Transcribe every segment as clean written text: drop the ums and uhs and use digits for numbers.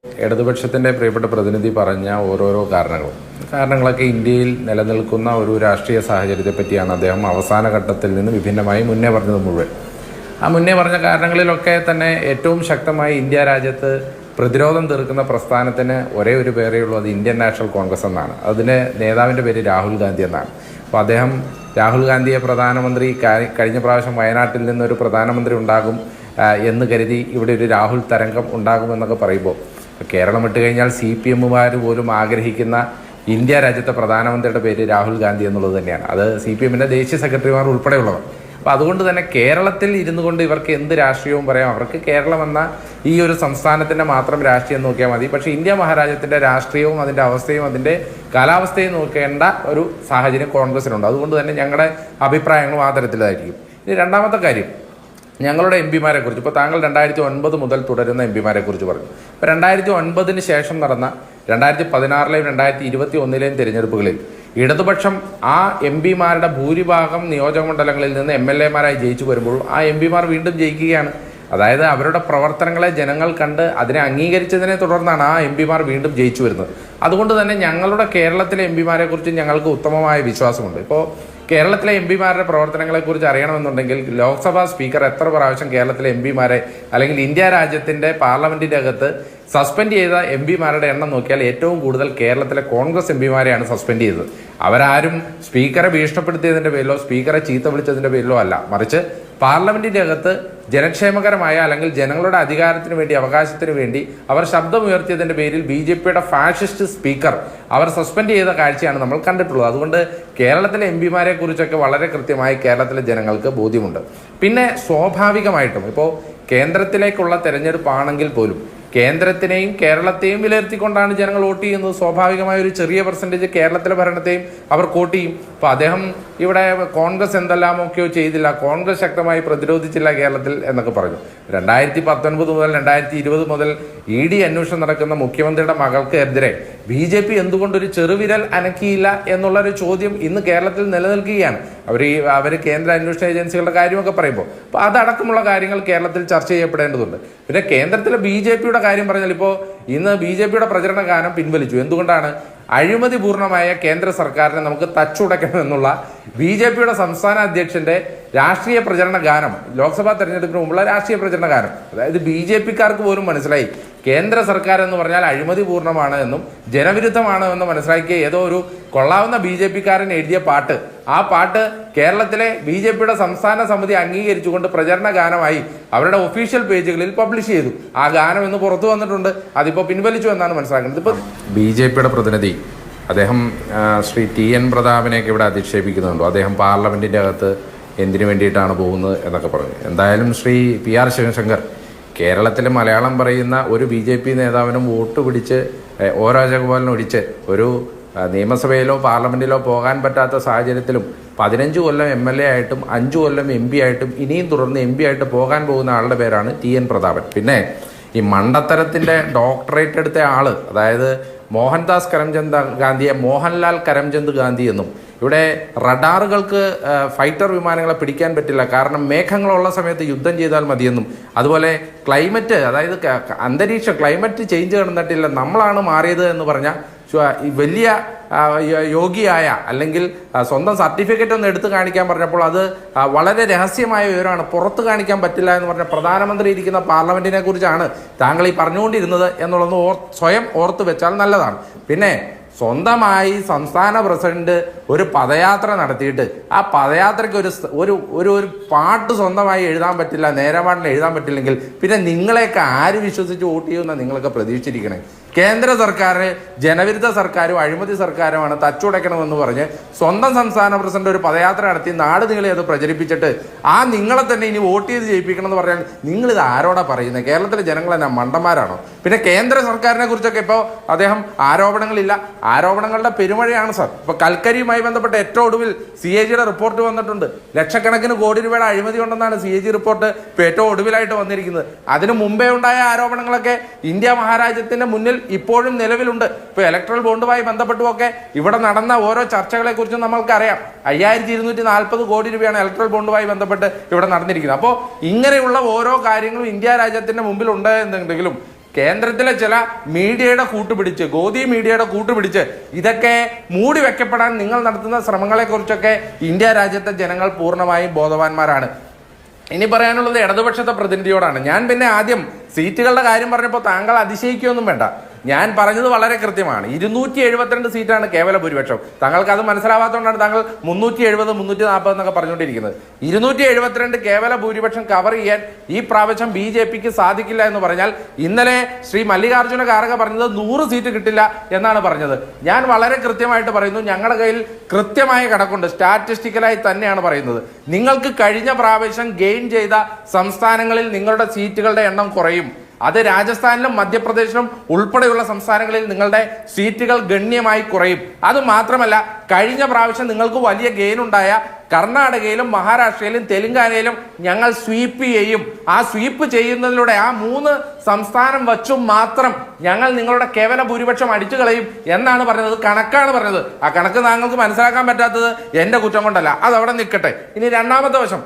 ഇടതുപക്ഷത്തിൻ്റെ പ്രിയപ്പെട്ട പ്രതിനിധി പറഞ്ഞ ഓരോരോ കാരണങ്ങളൊക്കെ ഇന്ത്യയിൽ നിലനിൽക്കുന്ന ഒരു രാഷ്ട്രീയ സാഹചര്യത്തെ പറ്റിയാണ് അദ്ദേഹം അവസാന ഘട്ടത്തിൽ നിന്ന് വിഭിന്നമായി മുന്നേ പറഞ്ഞത് മുഴുവൻ. ആ മുന്നേ പറഞ്ഞ കാരണങ്ങളിലൊക്കെ തന്നെ ഏറ്റവും ശക്തമായി ഇന്ത്യ രാജ്യത്ത് പ്രതിരോധം തീർക്കുന്ന പ്രസ്ഥാനത്തിന് ഒരേ ഒരു പേരേ ഉള്ളൂ, അത് ഇന്ത്യൻ നാഷണൽ കോൺഗ്രസ് എന്നാണ്. അതിന് നേതാവിൻ്റെ പേര് രാഹുൽ ഗാന്ധി എന്നാണ്. അപ്പോൾ അദ്ദേഹം രാഹുൽ ഗാന്ധിയെ പ്രധാനമന്ത്രി കഴിഞ്ഞ പ്രാവശ്യം വയനാട്ടിൽ നിന്നൊരു പ്രധാനമന്ത്രി ഉണ്ടാകും എന്ന് കരുതി ഇവിടെ ഒരു രാഹുൽ തരംഗം ഉണ്ടാകുമെന്നൊക്കെ പറയുമ്പോൾ കേരളം വിട്ട് കഴിഞ്ഞാൽ CPM-മാർ പോലും ആഗ്രഹിക്കുന്ന ഇന്ത്യ രാജ്യത്തെ പ്രധാനമന്ത്രിയുടെ പേര് രാഹുൽ ഗാന്ധി എന്നുള്ളത് തന്നെയാണ്. അത് CPM-ൻ്റെ ദേശീയ സെക്രട്ടറിമാർ ഉൾപ്പെടെയുള്ളവർ. അപ്പോൾ അതുകൊണ്ട് തന്നെ കേരളത്തിൽ ഇരുന്നു കൊണ്ട് ഇവർക്ക് എന്ത് രാഷ്ട്രീയവും പറയാം. അവർക്ക് കേരളം എന്ന ഈ ഒരു സംസ്ഥാനത്തിൻ്റെ മാത്രം രാഷ്ട്രീയം നോക്കിയാൽ മതി. പക്ഷേ ഇന്ത്യ മഹാരാജ്യത്തിൻ്റെ രാഷ്ട്രീയവും അതിൻ്റെ അവസ്ഥയും അതിൻ്റെ കാലാവസ്ഥയും നോക്കേണ്ട ഒരു സാഹചര്യം കോൺഗ്രസിനുണ്ട്. അതുകൊണ്ട് തന്നെ ഞങ്ങളുടെ അഭിപ്രായങ്ങളും ആ തരത്തിലായിരിക്കും. ഇനി രണ്ടാമത്തെ കാര്യം, ഞങ്ങളുടെ MP-മാരെ കുറിച്ച് ഇപ്പോൾ താങ്കൾ 2009 മുതൽ തുടരുന്ന MP-മാരെ കുറിച്ച് പറഞ്ഞു. ഇപ്പോൾ 2009 ശേഷം നടന്ന 2016-ലെയും 2021-ലെയും തിരഞ്ഞെടുപ്പുകളിൽ ഇടതുപക്ഷം ആ MP-മാരുടെ ഭൂരിഭാഗം നിയോജകമണ്ഡലങ്ങളിൽ നിന്ന് MLA-മാരായി ജയിച്ചു വരുമ്പോൾ ആ MP-മാർ വീണ്ടും ജയിക്കുകയാണ്. അതായത് അവരുടെ പ്രവർത്തനങ്ങളെ ജനങ്ങൾ കണ്ട് അതിനെ അംഗീകരിച്ചതിനെ തുടർന്നാണ് ആ MP-മാർ വീണ്ടും ജയിച്ചു വരുന്നത്. അതുകൊണ്ട് തന്നെ ഞങ്ങളുടെ കേരളത്തിലെ MP-മാരെ കുറിച്ച് ഞങ്ങൾക്ക് ഉത്തമമായ വിശ്വാസമുണ്ട്. ഇപ്പോൾ കേരളത്തിലെ MP-മാരുടെ പ്രവർത്തനങ്ങളെക്കുറിച്ച് അറിയണമെന്നുണ്ടെങ്കിൽ ലോക്സഭാ സ്പീക്കർ എത്ര പ്രാവശ്യം കേരളത്തിലെ MP-മാരെ അല്ലെങ്കിൽ ഇന്ത്യ രാജ്യത്തിൻ്റെ പാർലമെൻറ്റിൻ്റെ അകത്ത് സസ്പെൻഡ് ചെയ്ത MP-മാരുടെ എണ്ണം നോക്കിയാൽ ഏറ്റവും കൂടുതൽ കേരളത്തിലെ കോൺഗ്രസ് MP-മാരെയാണ് സസ്പെൻഡ് ചെയ്തത്. അവരാരും സ്പീക്കറെ ഭീഷണിപ്പെടുത്തിയതിൻ്റെ പേരിലോ സ്പീക്കറെ ചീത്ത വിളിച്ചതിൻ്റെ പേരിലോ അല്ല, മറിച്ച് പാർലമെൻറ്റിൻ്റെ അകത്ത് ജനക്ഷേമകരമായ അല്ലെങ്കിൽ ജനങ്ങളുടെ അധികാരത്തിന് വേണ്ടി അവകാശത്തിന് വേണ്ടി അവർ ശബ്ദമുയർത്തിയതിൻ്റെ പേരിൽ BJP-യുടെ ഫാഷിസ്റ്റ് സ്പീക്കർ അവർ സസ്പെൻഡ് ചെയ്ത കാഴ്ചയാണ് നമ്മൾ കണ്ടിട്ടുള്ളത്. അതുകൊണ്ട് കേരളത്തിലെ MP-മാരെ കുറിച്ചൊക്കെ വളരെ കൃത്യമായി കേരളത്തിലെ ജനങ്ങൾക്ക് ബോധ്യമുണ്ട്. പിന്നെ സ്വാഭാവികമായിട്ടും ഇപ്പോൾ കേന്ദ്രത്തിലേക്കുള്ള തെരഞ്ഞെടുപ്പാണെങ്കിൽ പോലും കേന്ദ്രത്തിനെയും കേരളത്തെയും വിലയിരുത്തിക്കൊണ്ടാണ് ജനങ്ങൾ വോട്ട് ചെയ്യുന്നത്. സ്വാഭാവികമായ ഒരു ചെറിയ പെർസെൻറ്റേജ് കേരളത്തിലെ ഭരണത്തെയും അവർ വോട്ട് ചെയ്യും. അപ്പോൾ അദ്ദേഹം ഇവിടെ കോൺഗ്രസ് എന്തെല്ലാമൊക്കെയോ ചെയ്തില്ല, കോൺഗ്രസ് ശക്തമായി പ്രതിരോധിച്ചില്ല കേരളത്തിൽ എന്നൊക്കെ പറഞ്ഞു. 2019 മുതൽ 2020 മുതൽ ED അന്വേഷണം നടക്കുന്ന മുഖ്യമന്ത്രിയുടെ മകൾക്ക് എതിരെ BJP എന്തുകൊണ്ടൊരു ചെറുവിരൽ അനക്കിയില്ല എന്നുള്ളൊരു ചോദ്യം ഇന്ന് കേരളത്തിൽ നിലനിൽക്കുകയാണ്. അവർ കേന്ദ്ര അന്വേഷണ ഏജൻസികളുടെ കാര്യമൊക്കെ പറയുമ്പോൾ അപ്പോൾ അതടക്കമുള്ള കാര്യങ്ങൾ കേരളത്തിൽ ചർച്ച ചെയ്യപ്പെടേണ്ടതുണ്ട്. പിന്നെ കേന്ദ്രത്തിലെ BJP-യുടെ കാര്യം പറഞ്ഞാൽ ഇപ്പോൾ ഇന്ന് BJP-യുടെ പ്രചരണ ഗാനം പിൻവലിച്ചു. എന്തുകൊണ്ടാണ്? അഴിമതി പൂർണ്ണമായ കേന്ദ്ര സർക്കാരിനെ നമുക്ക് തച്ചുടയ്ക്കണമെന്നുള്ള BJP-യുടെ സംസ്ഥാന അധ്യക്ഷന്റെ രാഷ്ട്രീയ പ്രചരണ ഗാനം, ലോക്സഭാ തെരഞ്ഞെടുപ്പിന് മുമ്പുള്ള രാഷ്ട്രീയ പ്രചരണ ഗാനം, അതായത് BJP-ക്കാർക്ക് പോലും മനസ്സിലായി കേന്ദ്ര സർക്കാർ എന്ന് പറഞ്ഞാൽ അഴിമതി പൂർണ്ണമാണ് എന്നും ജനവിരുദ്ധമാണ് എന്നും മനസ്സിലാക്കിയ ഏതോ ഒരു കൊള്ളാവുന്ന BJP-കാരൻ എഴുതിയ പാട്ട്, ആ പാട്ട് കേരളത്തിലെ BJP-യുടെ സംസ്ഥാന സമിതി അംഗീകരിച്ചുകൊണ്ട് പ്രചരണ ഗാനമായി അവരുടെ ഒഫീഷ്യൽ പേജുകളിൽ പബ്ലിഷ് ചെയ്തു. ആ ഗാനം ഇന്ന് പുറത്തു വന്നിട്ടുണ്ട്. അതിപ്പോൾ പിൻവലിച്ചു എന്നാണ് മനസ്സിലാക്കുന്നത്. ഇപ്പോൾ BJP-യുടെ പ്രതിനിധി അദ്ദേഹം ശ്രീ TN പ്രതാപനെയൊക്കെ ഇവിടെ അധിക്ഷേപിക്കുന്നുണ്ടോ, അദ്ദേഹം പാർലമെൻറ്റിൻ്റെ അകത്ത് എന്തിനു വേണ്ടിയിട്ടാണ് പോകുന്നത് എന്നൊക്കെ പറഞ്ഞു. എന്തായാലും ശ്രീ PR ശിവശങ്കർ കേരളത്തിൽ മലയാളം പറയുന്ന ഒരു BJP നേതാവിനും വോട്ട് പിടിച്ച് രാജഗോപാലിനെ ഒഴിച്ച് ഒരു നിയമസഭയിലോ പാർലമെൻറ്റിലോ പോകാൻ പറ്റാത്ത സാഹചര്യത്തിലും 15 കൊല്ലം MLA ആയിട്ടും 5 കൊല്ലം MP ആയിട്ടും ഇനിയും തുടർന്ന് MP ആയിട്ട് പോകാൻ പോകുന്ന ആളുടെ പേരാണ് TN പ്രതാപൻ. പിന്നെ ഈ മണ്ടത്തരത്തിൻ്റെ ഡോക്ടറേറ്റ് എടുത്ത ആള്, അതായത് മോഹൻദാസ് കരംചന്ദ് ഗാന്ധിയെ മോഹൻലാൽ കരംചന്ദ് ഗാന്ധി എന്നും, ഇവിടെ റഡാറുകൾക്ക് ഫൈറ്റർ വിമാനങ്ങളെ പിടിക്കാൻ പറ്റില്ല കാരണം മേഘങ്ങളുള്ള സമയത്ത് യുദ്ധം ചെയ്താൽ മതിയെന്നും, അതുപോലെ ക്ലൈമറ്റ്, അതായത് അന്തരീക്ഷം ക്ലൈമറ്റ് ചേഞ്ച് നടന്നിട്ടില്ല, നമ്മളാണ് മാറിയത് എന്ന് പറഞ്ഞ വലിയ യോഗിയായ അല്ലെങ്കിൽ സ്വന്തം സർട്ടിഫിക്കറ്റ് ഒന്ന് എടുത്തു കാണിക്കാൻ പറഞ്ഞപ്പോൾ അത് വളരെ രഹസ്യമായ വിവരമാണ്, പുറത്ത് കാണിക്കാൻ പറ്റില്ല എന്ന് പറഞ്ഞ പ്രധാനമന്ത്രി ഇരിക്കുന്ന പാർലമെൻറ്റിനെ കുറിച്ചാണ് താങ്കൾ ഈ പറഞ്ഞുകൊണ്ടിരുന്നത് എന്നുള്ളത് സ്വയം ഓർത്ത് വെച്ചാൽ നല്ലതാണ്. പിന്നെ സ്വന്തമായി സംസ്ഥാന പ്രസിഡന്റ് ഒരു പദയാത്ര നടത്തിയിട്ട് ആ പദയാത്രയ്ക്ക് ഒരു പാട്ട് സ്വന്തമായി എഴുതാൻ പറ്റില്ല, നേരമാട്ടിൽ എഴുതാൻ പറ്റില്ലെങ്കിൽ പിന്നെ നിങ്ങളെയൊക്കെ ആര് വിശ്വസിച്ച് വോട്ട് ചെയ്യുമെന്നാണ് നിങ്ങളൊക്കെ പ്രതീക്ഷിച്ചിരിക്കണേ? കേന്ദ്ര സർക്കാർ ജനവിരുദ്ധ സർക്കാരും അഴിമതി സർക്കാരുമാണ്, തച്ചുടയ്ക്കണമെന്ന് പറഞ്ഞ് സ്വന്തം സംസ്ഥാന പ്രസിഡന്റ് ഒരു പദയാത്ര നടത്തി നാട് നീളെ അത് പ്രചരിപ്പിച്ചിട്ട് ആ നിങ്ങളെ തന്നെ ഇനി വോട്ട് ചെയ്ത് ജയിപ്പിക്കണം എന്ന് പറഞ്ഞാൽ നിങ്ങളിത് ആരോടാ പറയുന്നത്? കേരളത്തിലെ ജനങ്ങൾ തന്നെ മണ്ടന്മാരാണോ? പിന്നെ കേന്ദ്ര സർക്കാരിനെ കുറിച്ചൊക്കെ ഇപ്പോൾ അദ്ദേഹം ആരോപണങ്ങളില്ല, ആരോപണങ്ങളുടെ പെരുമഴയാണ് സാർ. ഇപ്പോൾ കൽക്കരിയുമായി ബന്ധപ്പെട്ട് ഏറ്റവും ഒടുവിൽ CAG-യുടെ റിപ്പോർട്ട് വന്നിട്ടുണ്ട്. ലക്ഷക്കണക്കിന് കോടി രൂപയുടെ അഴിമതി ഉണ്ടെന്നാണ് CAG റിപ്പോർട്ട് ഇപ്പോൾ ഏറ്റവും ഒടുവിലായിട്ട് വന്നിരിക്കുന്നത്. അതിനു മുമ്പേ ഉണ്ടായ ആരോപണങ്ങളൊക്കെ ഇന്ത്യ മഹാരാജ്യത്തിന്റെ മുന്നിൽ ഇപ്പോഴും നിലവിലുണ്ട്. ഇപ്പോൾ ഇലക്ട്രൽ ബോണ്ടുമായി ബന്ധപ്പെട്ടുമൊക്കെ ഇവിടെ നടന്ന ഓരോ ചർച്ചകളെ കുറിച്ചും നമ്മൾക്കറിയാം. 5240 കോടി രൂപയാണ് ഇലക്ട്രൽ ബോണ്ടുമായി ബന്ധപ്പെട്ട് ഇവിടെ നടന്നിരിക്കുന്നത്. അപ്പോൾ ഇങ്ങനെയുള്ള ഓരോ കാര്യങ്ങളും ഇന്ത്യ രാജ്യത്തിന്റെ മുമ്പിൽ ഉണ്ട് എന്നുണ്ടെങ്കിലും കേന്ദ്രത്തിലെ ചില മീഡിയയുടെ കൂട്ടുപിടിച്ച്, ഗോദി മീഡിയയുടെ കൂട്ടുപിടിച്ച് ഇതൊക്കെ മൂടി വെക്കപ്പെടാൻ നിങ്ങൾ നടത്തുന്ന ശ്രമങ്ങളെക്കുറിച്ചൊക്കെ ഇന്ത്യ രാജ്യത്തെ ജനങ്ങൾ പൂർണ്ണമായും ബോധവാന്മാരാണ്. ഇനി പറയാനുള്ളത് ഇടതുപക്ഷത്തെ പ്രതിനിധിയോടാണ്. ഞാൻ പിന്നെ ആദ്യം സീറ്റുകളുടെ കാര്യം പറഞ്ഞപ്പോൾ താങ്കൾ അതിശയിക്കുകയൊന്നും വേണ്ട. ഞാൻ പറഞ്ഞത് വളരെ കൃത്യമാണ്. 272 സീറ്റാണ് കേവല ഭൂരിപക്ഷം. താങ്കൾക്ക് അത് മനസ്സിലാവാത്തതുകൊണ്ടാണ് താങ്കൾ 370, 340 എന്നൊക്കെ പറഞ്ഞുകൊണ്ടിരിക്കുന്നത്. 272 കേവല ഭൂരിപക്ഷം കവർ ചെയ്യാൻ ഈ പ്രാവശ്യം BJPക്ക് സാധിക്കില്ല എന്ന് പറഞ്ഞാൽ, ഇന്നലെ ശ്രീ മല്ലികാർജ്ജുന ഖാർഗെ പറഞ്ഞത് 100 സീറ്റ് കിട്ടില്ല എന്നാണ് പറഞ്ഞത്. ഞാൻ വളരെ കൃത്യമായിട്ട് പറയുന്നു, ഞങ്ങളുടെ കയ്യിൽ കൃത്യമായ കണക്കുണ്ട്, സ്റ്റാറ്റിസ്റ്റിക്കലായി തന്നെയാണ് പറയുന്നത്. നിങ്ങൾക്ക് കഴിഞ്ഞ പ്രാവശ്യം ഗെയിൻ ചെയ്ത സംസ്ഥാനങ്ങളിൽ നിങ്ങളുടെ സീറ്റുകളുടെ എണ്ണം കുറയും. അത് രാജസ്ഥാനിലും മധ്യപ്രദേശിലും ഉൾപ്പെടെയുള്ള സംസ്ഥാനങ്ങളിൽ നിങ്ങളുടെ സീറ്റുകൾ ഗണ്യമായി കുറയും. അത് മാത്രമല്ല, കഴിഞ്ഞ പ്രാവശ്യം നിങ്ങൾക്ക് വലിയ ഗെയിൻ ഉണ്ടായ കർണാടകയിലും മഹാരാഷ്ട്രയിലും തെലങ്കാനയിലും ഞങ്ങൾ സ്വീപ്പ് ചെയ്യും. ആ സ്വീപ്പ് ചെയ്യുന്നതിലൂടെ ആ 3 സംസ്ഥാനം വച്ചും മാത്രം ഞങ്ങൾ നിങ്ങളുടെ കേവല ഭൂരിപക്ഷം അടിച്ചു കളയും എന്നാണ് പറഞ്ഞത്. കണക്കാണ് പറഞ്ഞത്. ആ കണക്ക് താങ്കൾക്ക് മനസ്സിലാക്കാൻ പറ്റാത്തത് എന്റെ കുറ്റം കൊണ്ടല്ല. അതവിടെ നിൽക്കട്ടെ. ഇനി രണ്ടാമത്തെ വശം,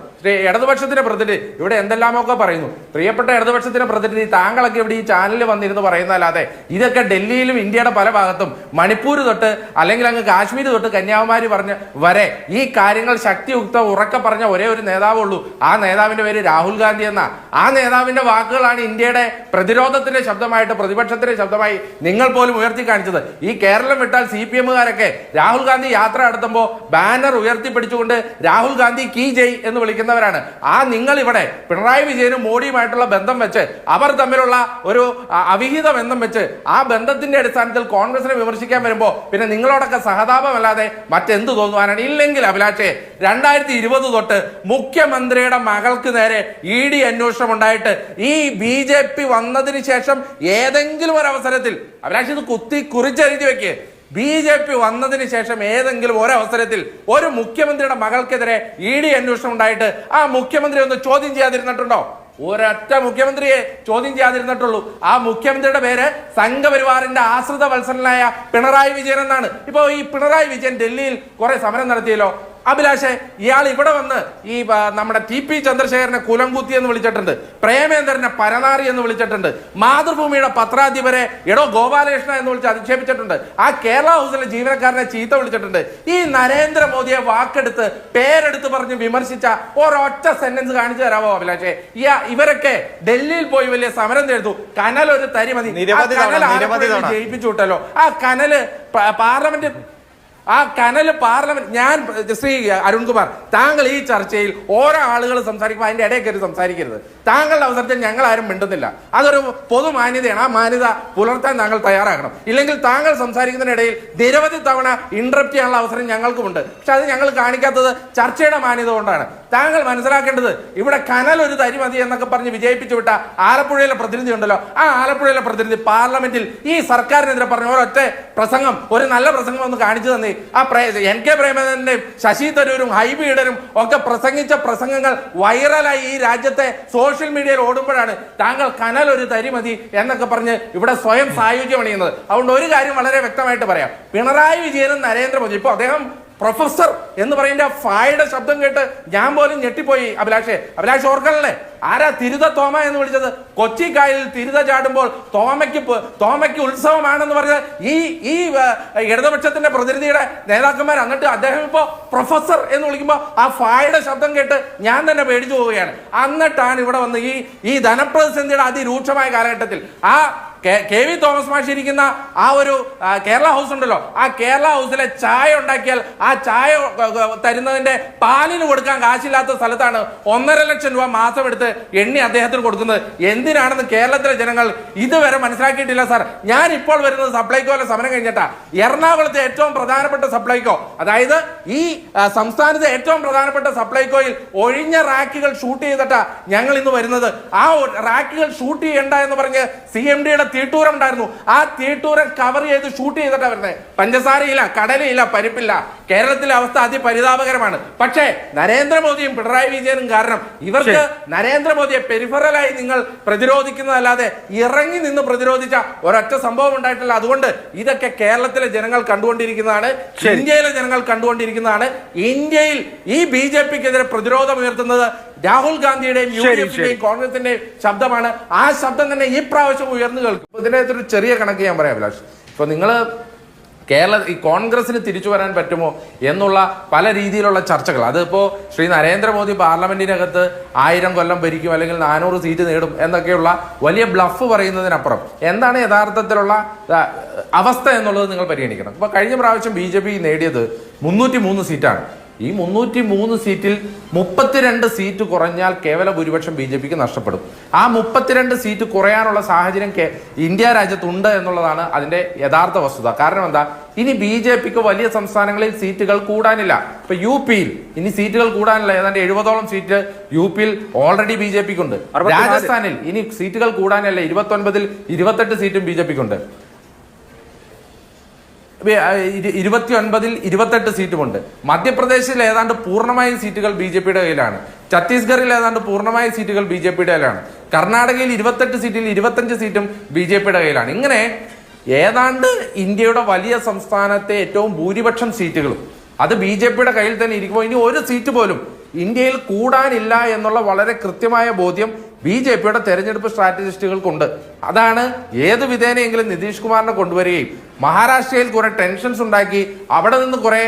ഇടതുപക്ഷത്തിന്റെ പ്രതിനിധി ഇവിടെ എന്തെല്ലാമൊക്കെ പറയുന്നു. പ്രിയപ്പെട്ട ഇടതുപക്ഷത്തിന്റെ പ്രതിനിധി, താങ്കളൊക്കെ ഇവിടെ ഈ ചാനലിൽ വന്നിരുന്ന് പറയുന്നതല്ലാതെ ഇതൊക്കെ ഡൽഹിയിലും ഇന്ത്യയുടെ പല ഭാഗത്തും മണിപ്പൂർ തൊട്ട് അല്ലെങ്കിൽ അങ്ങ് കാശ്മീർ തൊട്ട് കന്യാകുമാരി പറഞ്ഞ് വരെ ഈ കാര്യങ്ങൾ ശക്തിയുക്ത ഉറക്കെ പറഞ്ഞ ഒരേ ഒരു നേതാവുള്ളൂ. ആ നേതാവിന്റെ പേര് രാഹുൽ ഗാന്ധി എന്ന. ആ നേതാവിന്റെ വാക്കുകളാണ് ഇന്ത്യയുടെ പ്രതിരോധത്തിന്റെ ശബ്ദമായിട്ട്, പ്രതിപക്ഷത്തിന്റെ ശബ്ദമായി നിങ്ങൾ പോലും ഉയർത്തി കാണിച്ചത്. ഈ കേരളം വിട്ടാൽ CPM-കാരൊക്കെ രാഹുൽ ഗാന്ധി യാത്ര നടത്തുമ്പോൾ ബാനർ ഉയർത്തിപ്പിടിച്ചുകൊണ്ട് രാഹുൽ ഗാന്ധി കീ ജയ് എന്ന് വിളിക്കുന്നവരാണ്. ആ നിങ്ങൾ ഇവിടെ പിണറായി വിജയനും മോഡിയുമായിട്ടുള്ള ബന്ധം വെച്ച്, അവർ തമ്മിലുള്ള ഒരു അവിഹിത ബന്ധം വെച്ച്, ആ ബന്ധത്തിന്റെ അടിസ്ഥാനത്തിൽ കോൺഗ്രസിനെ വിമർശിക്കാൻ വരുമ്പോൾ പിന്നെ നിങ്ങളോടൊക്കെ സഹതാപമല്ലാതെ മറ്റെന്ത് തോന്നുവാനാണ്? ഇല്ലെങ്കിൽ അഭിലാഷേ, 2020 തൊട്ട് മുഖ്യമന്ത്രിയുടെ മകൾക്ക് നേരെ ED അന്വേഷണം ഉണ്ടായിട്ട് ഈ BJP വന്നതിന് ശേഷം ഏതെങ്കിലും ഒരു അവസരത്തിൽ, അഭിലാഷ് ഇത് കുത്തി കുറിച്ചെഴുതി വെക്ക്, BJP വന്നതിന് ശേഷം ഏതെങ്കിലും ഒരവസരത്തിൽ ഒരു മുഖ്യമന്ത്രിയുടെ മകൾക്കെതിരെ ED അന്വേഷണം ഉണ്ടായിട്ട് ആ മുഖ്യമന്ത്രി ഒന്ന് ചോദ്യം ചെയ്യാതിരുന്നിട്ടുണ്ടോ? ഒരൊറ്റ മുഖ്യമന്ത്രിയെ ചോദ്യം ചെയ്യാതിരുന്നിട്ടുള്ളൂ. ആ മുഖ്യമന്ത്രിയുടെ പേര് സംഘപരിവാറിന്റെ ആശ്രിത വത്സരനായ പിണറായി വിജയൻ എന്നാണ്. ഇപ്പൊ ഈ പിണറായി വിജയൻ ഡൽഹിയിൽ കുറെ സമരം നടത്തിയല്ലോ. അഭിലാഷെ, ഇയാൾ ഇവിടെ വന്ന് ഈ നമ്മുടെ TP ചന്ദ്രശേഖരനെ കുലംകുത്തി എന്ന് വിളിച്ചിട്ടുണ്ട്, പ്രേമേന്ദ്രനെ പരനാറി എന്ന് വിളിച്ചിട്ടുണ്ട്, മാതൃഭൂമിയുടെ പത്രാധിപരെ എടോ ഗോപാലകൃഷ്ണ എന്ന് വിളിച്ച് അധിക്ഷേപിച്ചിട്ടുണ്ട്, ആ കേരള ഹൗസിലെ ജീവനക്കാരനെ ചീത്ത വിളിച്ചിട്ടുണ്ട്. ഈ നരേന്ദ്രമോദിയെ വാക്കെടുത്ത് പേരെടുത്ത് പറഞ്ഞ് വിമർശിച്ച ഒരൊറ്റ സെന്റൻസ് കാണിച്ചു തരാമോ അഭിലാഷെ? ഇവരൊക്കെ ഡൽഹിയിൽ പോയി വലിയ സമരം ചെയ്തു. കനൽ ഒരു തരി മതി, ജയിപ്പിച്ചു വിട്ടല്ലോ. ആ കനല് പാർലമെന്റ് ഞാൻ ശ്രീ അരുൺകുമാർ, താങ്കൾ ഈ ചർച്ചയിൽ ഓരോ ആളുകൾ സംസാരിക്കുമ്പോൾ അതിന്റെ ഇടയിൽ കയറി സംസാരിക്കരുത്. താങ്കളുടെ അവസരത്തിൽ ഞങ്ങൾ ആരും മിണ്ടുന്നില്ല. അതൊരു പൊതു മാന്യതയാണ്. ആ മാന്യത പുലർത്താൻ താങ്കൾ തയ്യാറാകണം. ഇല്ലെങ്കിൽ താങ്കൾ സംസാരിക്കുന്നതിനിടയിൽ നിരവധി തവണ ഇന്ററപ്റ്റ് ചെയ്യാനുള്ള അവസരം ഞങ്ങൾക്കുമുണ്ട്. പക്ഷെ അത് ഞങ്ങൾ കാണിക്കാത്തത് ചർച്ചയുടെ മാന്യത കൊണ്ടാണ്. താങ്കൾ മനസ്സിലാക്കേണ്ടത്, ഇവിടെ കനൽ ഒരു തരി മതി എന്നൊക്കെ പറഞ്ഞ് വിജയിപ്പിച്ചു വിട്ട ആലപ്പുഴയിലെ പ്രതിനിധി ഉണ്ടല്ലോ, ആ ആലപ്പുഴയിലെ പ്രതിനിധി പാർലമെന്റിൽ ഈ സർക്കാരിനെതിരെ പറഞ്ഞ ഒരൊറ്റ പ്രസംഗം, ഒരു നല്ല പ്രസംഗം ഒന്ന് കാണിച്ചു തന്നെ. ആ NK പ്രേമചന്ദ്രന്റെയും ശശി തരൂരും ഹൈബി ഈഡനും ഒക്കെ പ്രസംഗിച്ച പ്രസംഗങ്ങൾ വൈറലായി ഈ രാജ്യത്തെ സോഷ്യൽ മീഡിയയിൽ ഓടുമ്പോഴാണ് താങ്കൾ കനൽ ഒരു തരി മതി എന്നൊക്കെ പറഞ്ഞ് ഇവിടെ സ്വയം സായുജ്യം അണിയുന്നത്. അതുകൊണ്ട് ഒരു കാര്യം വളരെ വ്യക്തമായിട്ട് പറയാം, പിണറായി വിജയനും നരേന്ദ്രമോദി, ഇപ്പൊ അദ്ദേഹം പ്രൊഫസർ എന്ന് പറയുന്ന ഫായുടെ ശബ്ദം കേട്ട് ഞാൻ പോലും ഞെട്ടിപ്പോയി. അഭിലാഷ് ഓർക്കണല്ലേ, ആരാ തിരുത തോമ എന്ന് വിളിച്ചത്? കൊച്ചിക്കായലിൽ തിരുത ചാടുമ്പോൾ തോമയ്ക്ക് ഉത്സവമാണെന്ന് പറഞ്ഞത് ഈ ഇടതുപക്ഷത്തിന്റെ പ്രതിനിധിയുടെ നേതാക്കന്മാർ. എന്നിട്ട് അദ്ദേഹം ഇപ്പോ പ്രൊഫസർ എന്ന് വിളിക്കുമ്പോൾ ആ ഫായുടെ ശബ്ദം കേട്ട് ഞാൻ തന്നെ പേടിച്ചു പോവുകയാണ്. എന്നിട്ടാണ് ഇവിടെ വന്ന് ഈ ധനപ്രതിസന്ധിയുടെ അതിരൂക്ഷമായ കാലഘട്ടത്തിൽ ആ KV തോമസ് മാഷ് ഇരിക്കുന്ന ആ ഒരു കേരള ഹൗസ് ഉണ്ടല്ലോ, ആ കേരള ഹൗസിലെ ചായ ഉണ്ടാക്കിയാൽ ആ ചായ തരുന്നതിന്റെ പാലിന് കൊടുക്കാൻ കാശില്ലാത്ത സ്ഥലത്താണ് 1.5 ലക്ഷം രൂപ മാസം എടുത്ത് എണ്ണി അദ്ദേഹത്തിന് കൊടുക്കുന്നത്. എന്തിനാണെന്ന് കേരളത്തിലെ ജനങ്ങൾ ഇതുവരെ മനസ്സിലാക്കിയിട്ടില്ല സാർ. ഞാൻ ഇപ്പോൾ വരുന്നത് സപ്ലൈകോയിലെ സമരം കഴിഞ്ഞിട്ടാ. എറണാകുളത്തെ ഏറ്റവും പ്രധാനപ്പെട്ട സപ്ലൈകോ, അതായത് ഈ സംസ്ഥാനത്തെ ഏറ്റവും പ്രധാനപ്പെട്ട സപ്ലൈകോയിൽ ഒഴിഞ്ഞ റാക്കുകൾ ഷൂട്ട് ചെയ്തിട്ടാ ഞങ്ങൾ ഇന്ന് വരുന്നത്. ആ റാക്കുകൾ ഷൂട്ട് ചെയ്യണ്ട എന്ന് പറഞ്ഞ് CMD-യുടെ തീട്ടൂരം ഉണ്ടായിരുന്നു. ആ തീട്ടൂരം കവർ ചെയ്ത് ഷൂട്ട് ചെയ്തിട്ടാ വരുന്നത്. പഞ്ചസാരയില്ല, കടലയില്ല, പരിപ്പില്ല. കേരളത്തിലെ അവസ്ഥ അതിപരിതാപകരമാണ്. പക്ഷേ നരേന്ദ്രമോദിയും പിണറായി വിജയനും കാരണം ഇവർക്ക് നരേന്ദ്രമോദിയെ പെരിഫറലായി നിങ്ങൾ പ്രതിരോധിക്കുന്നതല്ലാതെ ഇറങ്ങി നിന്ന് പ്രതിരോധിച്ച ഒരൊറ്റ സംഭവം ഉണ്ടായിട്ടില്ല. അതുകൊണ്ട് ഇതൊക്കെ കേരളത്തിലെ ജനങ്ങൾ കണ്ടുകൊണ്ടിരിക്കുന്നതാണ്, ഇന്ത്യയിലെ ജനങ്ങൾ കണ്ടുകൊണ്ടിരിക്കുന്നതാണ്. ഇന്ത്യയിൽ ഈ BJP-ക്കെതിരെ പ്രതിരോധം ഉയർത്തുന്നത് രാഹുൽ ഗാന്ധിയുടെയും UDF-ന്റെയും കോൺഗ്രസിന്റെയും ശബ്ദമാണ്. ആ ശബ്ദം തന്നെ ഈ പ്രാവശ്യം ഉയർന്നു കേൾക്കും. ഇതിനകത്തൊരു ചെറിയ കണക്ക് ഞാൻ പറയാം അഭിലാഷ്. ഇപ്പൊ നിങ്ങള് ഈ കോൺഗ്രസിന് തിരിച്ചു വരാൻ പറ്റുമോ എന്നുള്ള പല രീതിയിലുള്ള ചർച്ചകൾ, അതിപ്പോ ശ്രീ നരേന്ദ്രമോദി പാർലമെന്റിനകത്ത് 1000 കൊല്ലം ഭരിക്കും അല്ലെങ്കിൽ 400 സീറ്റ് നേടും എന്നൊക്കെയുള്ള വലിയ ബ്ലഫ് പറയുന്നതിനപ്പുറം എന്താണ് യഥാർത്ഥത്തിലുള്ള അവസ്ഥ എന്നുള്ളത് നിങ്ങൾ പരിഗണിക്കണം. ഇപ്പൊ കഴിഞ്ഞ പ്രാവശ്യം BJP നേടിയത് 303 സീറ്റാണ്. ഈ 303 സീറ്റിൽ 32 സീറ്റ് കുറഞ്ഞാൽ കേവല ഭൂരിപക്ഷം BJPക്ക് നഷ്ടപ്പെടും. ആ 32 സീറ്റ് കുറയാനുള്ള സാഹചര്യം ഇന്ത്യ രാജ്യത്തുണ്ട് എന്നുള്ളതാണ് അതിന്റെ യഥാർത്ഥ വസ്തുത. കാരണം എന്താ, ഇനി BJPക്ക് വലിയ സംസ്ഥാനങ്ങളിൽ സീറ്റുകൾ കൂടാനില്ല. ഇപ്പൊ UP-യിൽ ഇനി സീറ്റുകൾ കൂടാനില്ല. ഏതാണ്ട് 70ഓളം സീറ്റ് UP-യിൽ ഓൾറെഡി BJPക്കുണ്ട്. രാജസ്ഥാനിൽ ഇനി സീറ്റുകൾ കൂടാനില്ല. 29-ൽ 28 സീറ്റും BJPക്കുണ്ട്. 29-ൽ 28 സീറ്റുമുണ്ട്. മധ്യപ്രദേശിൽ ഏതാണ്ട് പൂർണ്ണമായും സീറ്റുകൾ BJPയുടെ കയ്യിലാണ്. ഛത്തീസ്ഗഡിൽ ഏതാണ്ട് പൂർണ്ണമായ സീറ്റുകൾ BJPയുടെ കയ്യിലാണ്. കർണാടകയിൽ 28 സീറ്റിൽ 25 സീറ്റും BJPയുടെ കയ്യിലാണ്. ഇങ്ങനെ ഏതാണ്ട് ഇന്ത്യയുടെ വലിയ സംസ്ഥാനത്തെ ഏറ്റവും ഭൂരിപക്ഷം സീറ്റുകളും അത് BJPയുടെ കയ്യിൽ തന്നെ ഇരിക്കുമ്പോൾ ഇനി ഒരു സീറ്റ് പോലും ഇന്ത്യയിൽ കൂടാനില്ല എന്നുള്ള വളരെ കൃത്യമായ ബോധ്യം BJPയുടെ തെരഞ്ഞെടുപ്പ് സ്ട്രാറ്റജിസ്റ്റുകൾക്കുണ്ട്. അതാണ് ഏത് വിധേനയെങ്കിലും നിതീഷ് കുമാറിനെ കൊണ്ടുവരികയും മഹാരാഷ്ട്രയിൽ കുറെ ടെൻഷൻസ് ഉണ്ടാക്കി അവിടെ നിന്ന് കുറെ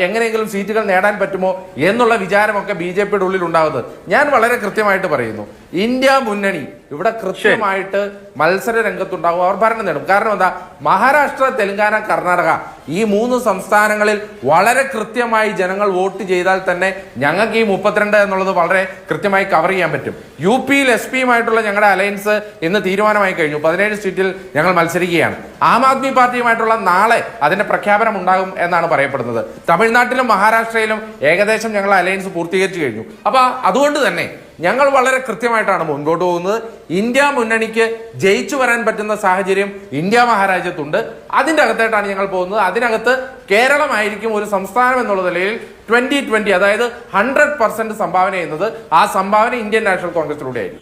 എങ്ങനെയെങ്കിലും സീറ്റുകൾ നേടാൻ പറ്റുമോ എന്നുള്ള വിചാരമൊക്കെ BJPയുടെ ഉള്ളിൽ ഉണ്ടാകുന്നത്. ഞാൻ വളരെ കൃത്യമായിട്ട് പറയുന്നു, ഇന്ത്യ മുന്നണി ഇവിടെ കൃത്യമായിട്ട് മത്സര രംഗത്തുണ്ടാകും. അവർ ഭരണം നേടും. കാരണം എന്താ, മഹാരാഷ്ട്ര, തെലങ്കാന, കർണാടക ഈ 3 സംസ്ഥാനങ്ങളിൽ വളരെ കൃത്യമായി ജനങ്ങൾ വോട്ട് ചെയ്താൽ തന്നെ ഞങ്ങൾക്ക് ഈ 32 എന്നുള്ളത് വളരെ കൃത്യമായി കവർ ചെയ്യാൻ പറ്റും. UP-യിൽ SP-യുമായിട്ടുള്ള ഞങ്ങളുടെ അലയൻസ് ഇന്ന് തീരുമാനമായി കഴിഞ്ഞു. 17 സീറ്റിൽ ഞങ്ങൾ മത്സരിക്കുകയാണ്. ആം ആദ്മി പാർട്ടിയുമായിട്ടുള്ള നാളെ അതിന്റെ പ്രഖ്യാപനം ഉണ്ടാകും എന്നാണ് പറയപ്പെടുന്നത്. തമിഴ്നാട്ടിലും മഹാരാഷ്ട്രയിലും ഏകദേശം ഞങ്ങൾ അലയൻസ് പൂർത്തീകരിച്ചു കഴിഞ്ഞു. അപ്പൊ അതുകൊണ്ട് തന്നെ ഞങ്ങൾ വളരെ കൃത്യമായിട്ടാണ് മുൻപോട്ട് പോകുന്നത്. ഇന്ത്യ മുന്നണിക്ക് ജയിച്ചു വരാൻ പറ്റുന്ന സാഹചര്യം ഇന്ത്യ മഹാരാജ്യത്തുണ്ട്. അതിൻ്റെ അകത്തായിട്ടാണ് ഞങ്ങൾ പോകുന്നത്. അതിനകത്ത് കേരളമായിരിക്കും ഒരു സംസ്ഥാനം എന്നുള്ള നിലയിൽ 2020, അതായത് 100% സംഭാവന ചെയ്യുന്നത്. ആ സംഭാവന ഇന്ത്യൻ നാഷണൽ കോൺഗ്രസിലൂടെ ആയിരിക്കും.